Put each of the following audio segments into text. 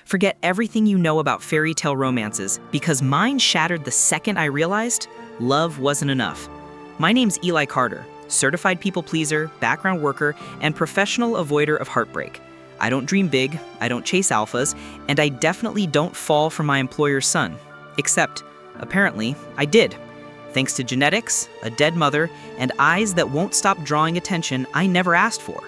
Forget everything you know about fairy tale romances, because mine shattered the second I realized love wasn't enough. My name's Eli Carter, certified people pleaser, background worker, and professional avoider of heartbreak. I don't dream big, I don't chase alphas, and I definitely don't fall for my employer's son. Except, apparently, I did. Thanks to genetics, a dead mother, and eyes that won't stop drawing attention I never asked for.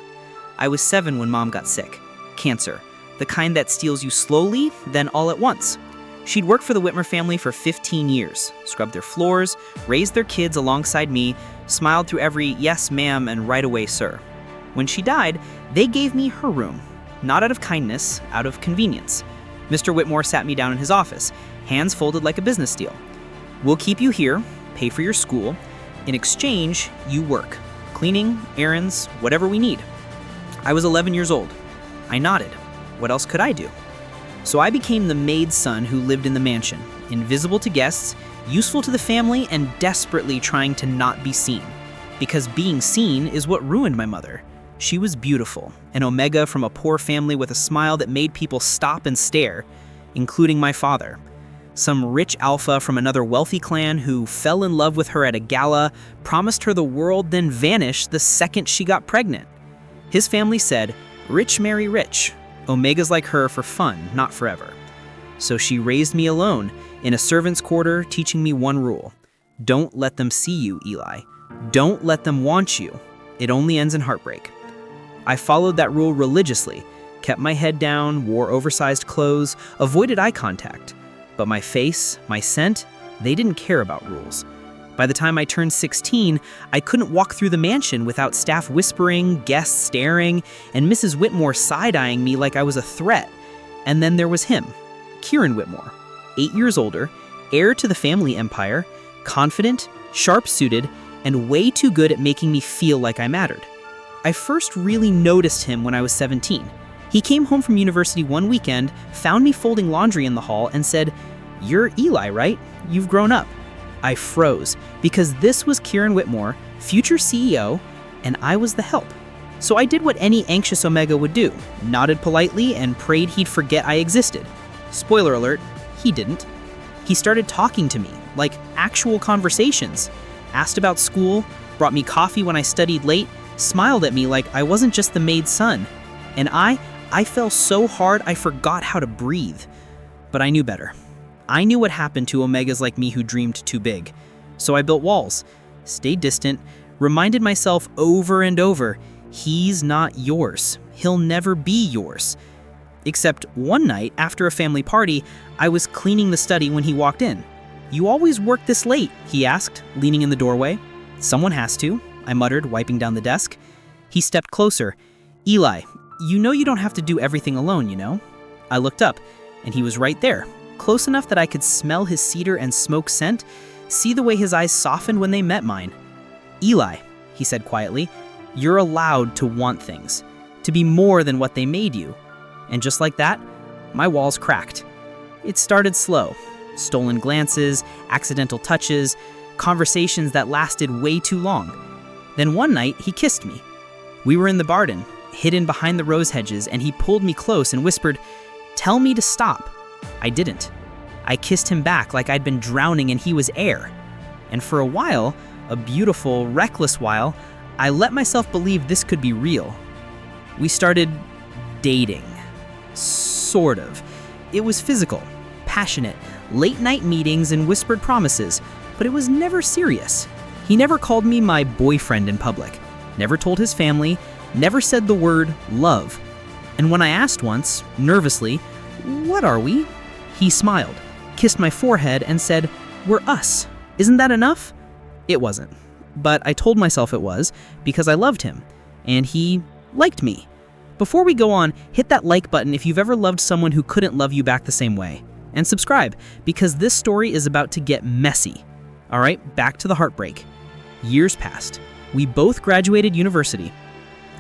I was 7 when Mom got sick. Cancer. The kind that steals you slowly, then all at once. She'd worked for the Whitmore family for 15 years, scrubbed their floors, raised their kids alongside me, smiled through every yes ma'am and right away sir. When she died, they gave me her room. Not out of kindness, out of convenience. Mr. Whitmore sat me down in his office, hands folded like a business deal. We'll keep you here, pay for your school. In exchange, you work. Cleaning, errands, whatever we need. I was 11 years old. I nodded. What else could I do? So I became the maid's son who lived in the mansion, invisible to guests, useful to the family, and desperately trying to not be seen. Because being seen is what ruined my mother. She was beautiful, an omega from a poor family with a smile that made people stop and stare, including my father. Some rich alpha from another wealthy clan who fell in love with her at a gala, promised her the world, then vanished the second she got pregnant. His family said, "Rich marry rich. Omegas like her for fun, not forever." So she raised me alone, in a servant's quarter, teaching me one rule. Don't let them see you, Eli. Don't let them want you. It only ends in heartbreak. I followed that rule religiously, kept my head down, wore oversized clothes, avoided eye contact. But my face, my scent, they didn't care about rules. By the time I turned 16, I couldn't walk through the mansion without staff whispering, guests staring, and Mrs. Whitmore side-eyeing me like I was a threat. And then there was him, Kieran Whitmore, 8 years older, heir to the family empire, confident, sharp-suited, and way too good at making me feel like I mattered. I first really noticed him when I was 17. He came home from university one weekend, found me folding laundry in the hall, and said, "You're Eli, right? You've grown up." I froze, because this was Kieran Whitmore, future CEO, and I was the help. So I did what any anxious omega would do, nodded politely and prayed he'd forget I existed. Spoiler alert, he didn't. He started talking to me, like actual conversations, asked about school, brought me coffee when I studied late, smiled at me like I wasn't just the maid's son. And I fell so hard I forgot how to breathe. But I knew better. I knew what happened to omegas like me who dreamed too big. So I built walls, stayed distant, reminded myself over and over, he's not yours. He'll never be yours. Except one night, after a family party, I was cleaning the study when he walked in. "You always work this late?" he asked, leaning in the doorway. "Someone has to," I muttered, wiping down the desk. He stepped closer. "Eli, you know you don't have to do everything alone, you know?" I looked up, and he was right there, close enough that I could smell his cedar and smoke scent, see the way his eyes softened when they met mine. "Eli," he said quietly, "you're allowed to want things, to be more than what they made you." And just like that, my walls cracked. It started slow. Stolen glances, accidental touches, conversations that lasted way too long. Then one night, he kissed me. We were in the garden, hidden behind the rose hedges, and he pulled me close and whispered, "Tell me to stop." I didn't. I kissed him back like I'd been drowning and he was air. And for a while, a beautiful, reckless while, I let myself believe this could be real. We started dating. Sort of. It was physical, passionate, late-night meetings and whispered promises, but it was never serious. He never called me my boyfriend in public, never told his family, never said the word love. And when I asked once, nervously, "What are we?" he smiled, kissed my forehead, and said, "We're us. Isn't that enough?" It wasn't. But I told myself it was, because I loved him, and he liked me. Before we go on, hit that like button if you've ever loved someone who couldn't love you back the same way. And subscribe, because this story is about to get messy. All right, back to the heartbreak. Years passed. We both graduated university.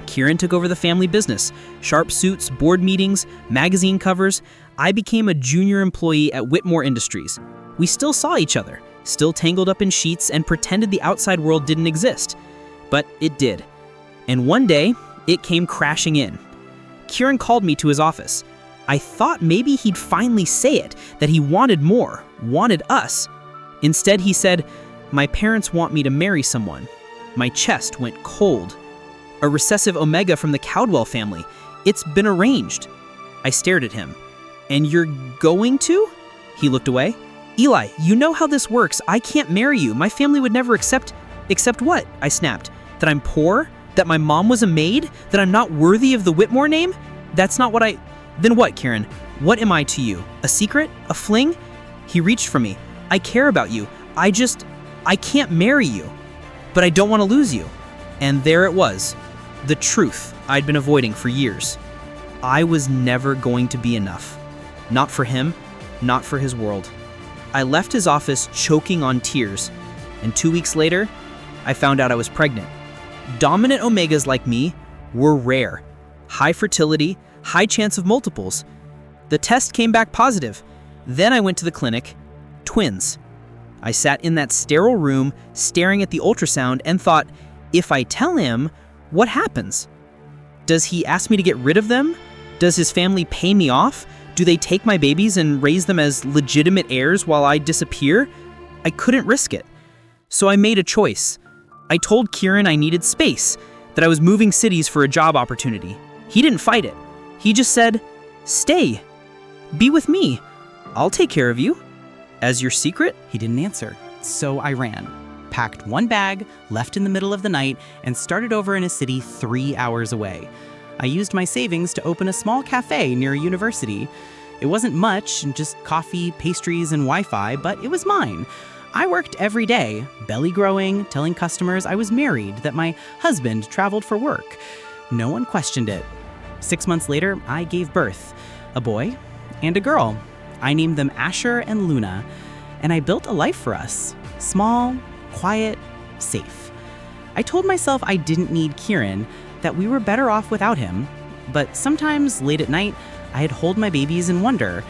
Kieran took over the family business, sharp suits, board meetings, magazine covers. I became a junior employee at Whitmore Industries. We still saw each other, still tangled up in sheets and pretended the outside world didn't exist. But it did. And one day, it came crashing in. Kieran called me to his office. I thought maybe he'd finally say it, that he wanted more, wanted us. Instead, he said, "My parents want me to marry someone." My chest went cold. "A recessive Omega from the Caldwell family. It's been arranged." I stared at him. "And you're going to?" He looked away. "Eli, you know how this works. I can't marry you. My family would never accept..." "Accept what?" I snapped. "That I'm poor? That my mom was a maid? That I'm not worthy of the Whitmore name? That's not what I..." "Then what, Kieran? What am I to you? A secret? A fling?" He reached for me. "I care about you. I can't marry you. But I don't want to lose you." And there it was. The truth I'd been avoiding for years. I was never going to be enough. Not for him, not for his world. I left his office choking on tears, and 2 weeks later, I found out I was pregnant. Dominant Omegas like me were rare. High fertility, high chance of multiples. The test came back positive. Then I went to the clinic. Twins. I sat in that sterile room staring at the ultrasound and thought, if I tell him, what happens? Does he ask me to get rid of them? Does his family pay me off? Do they take my babies and raise them as legitimate heirs while I disappear? I couldn't risk it. So I made a choice. I told Kieran I needed space, that I was moving cities for a job opportunity. He didn't fight it. He just said, "Stay. Be with me. I'll take care of you." "As your secret?" He didn't answer, so I ran, packed one bag, left in the middle of the night, and started over in a city 3 hours away. I used my savings to open a small cafe near a university. It wasn't much, just coffee, pastries, and Wi-Fi, but it was mine. I worked every day, belly growing, telling customers I was married, that my husband traveled for work. No one questioned it. 6 months later, I gave birth, a boy and a girl. I named them Asher and Luna, and I built a life for us. Small, quiet, safe. I told myself I didn't need Kieran, that we were better off without him. But sometimes, late at night, I'd hold my babies and wonder,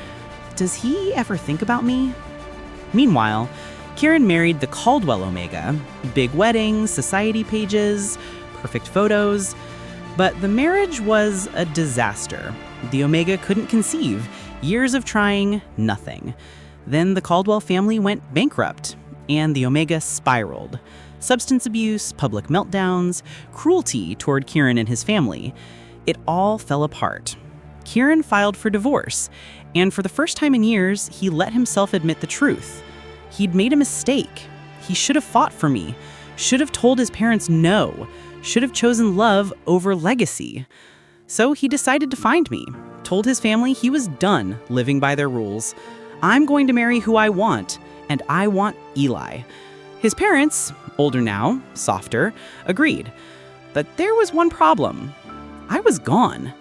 does he ever think about me? Meanwhile, Kieran married the Caldwell Omega. Big weddings, society pages, perfect photos. But the marriage was a disaster. The Omega couldn't conceive. Years of trying, nothing. Then the Caldwell family went bankrupt, and the Omega spiraled. Substance abuse, public meltdowns, cruelty toward Kieran and his family. It all fell apart. Kieran filed for divorce, and for the first time in years, he let himself admit the truth. He'd made a mistake. He should have fought for me, should have told his parents no, should have chosen love over legacy. So he decided to find me, told his family he was done living by their rules. I'm going to marry who I want, and I want Eli. His parents, older now, softer, agreed. But there was one problem. I was gone.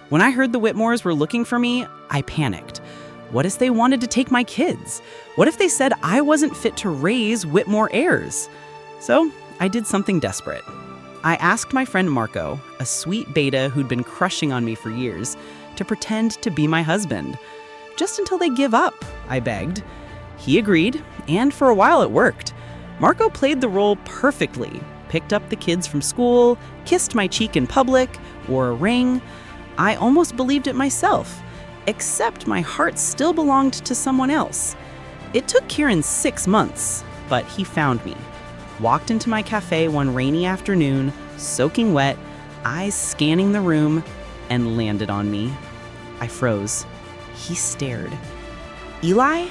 When I heard the Whitmores were looking for me, I panicked. What if they wanted to take my kids? What if they said I wasn't fit to raise Whitmore heirs? So I did something desperate. I asked my friend Marco, a sweet beta who'd been crushing on me for years, to pretend to be my husband. Just until they give up, I begged. He agreed, and for a while it worked. Marco played the role perfectly, picked up the kids from school, kissed my cheek in public, wore a ring. I almost believed it myself, except my heart still belonged to someone else. It took Kieran 6 months, but he found me. Walked into my cafe one rainy afternoon, soaking wet, eyes scanning the room, and landed on me. I froze. He stared. "Eli?"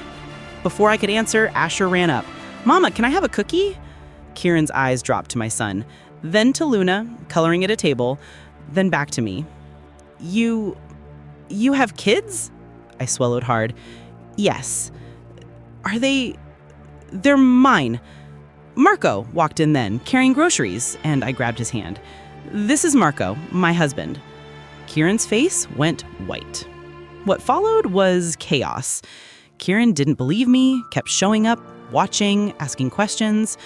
Before I could answer, Asher ran up. "Mama, can I have a cookie?" Kieran's eyes dropped to my son, then to Luna, coloring at a table, then back to me. You have kids?" I swallowed hard. "Yes." They're mine." Marco walked in then, carrying groceries, and I grabbed his hand. "This is Marco, my husband." Kieran's face went white. What followed was chaos. Kieran didn't believe me, kept showing up, watching, asking questions.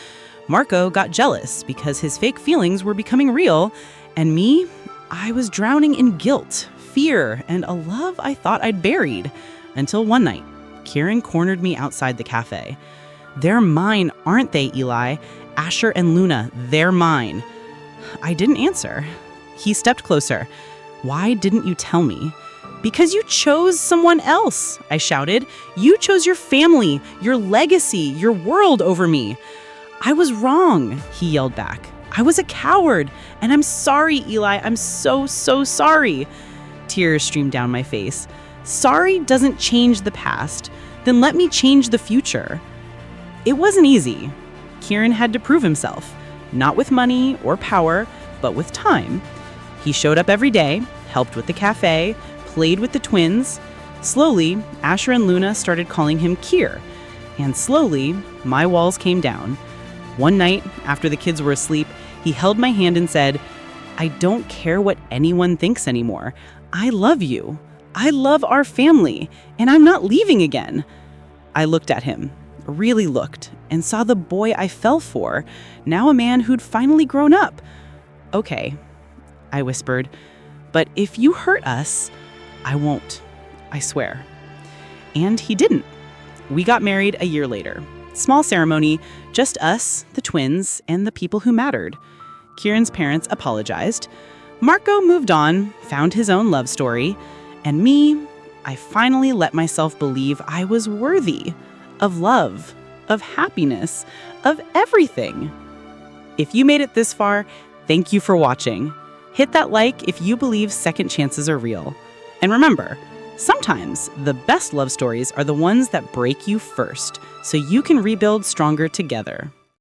Marco got jealous because his fake feelings were becoming real, and me, I was drowning in guilt, fear, and a love I thought I'd buried. Until one night, Kieran cornered me outside the cafe. "They're mine, aren't they, Eli? Asher and Luna, they're mine." I didn't answer. He stepped closer. "Why didn't you tell me?" Because you chose someone else, I shouted. You chose your family, your legacy, your world over me. I was wrong, he yelled back. I was a coward, and I'm sorry, Eli. I'm so sorry. Tears streamed down my face. Sorry doesn't change the past. Then let me change the future. It wasn't easy. Kieran had to prove himself, not with money or power, but with time. He showed up every day, helped with the cafe, played with the twins. Slowly, Asher and Luna started calling him Kier. And slowly, my walls came down. One night, after the kids were asleep, he held my hand and said, I don't care what anyone thinks anymore. I love you. I love our family, and I'm not leaving again. I looked at him, really looked, and saw the boy I fell for, now a man who'd finally grown up. Okay, I whispered, but if you hurt us, I won't, I swear. And he didn't. We got married a year later. Small ceremony, just us, the twins, and the people who mattered. Kieran's parents apologized. Marco moved on, found his own love story. And me, I finally let myself believe I was worthy of love, of happiness, of everything. If you made it this far, thank you for watching. Hit that like if you believe second chances are real. And remember, sometimes the best love stories are the ones that break you first, so you can rebuild stronger together.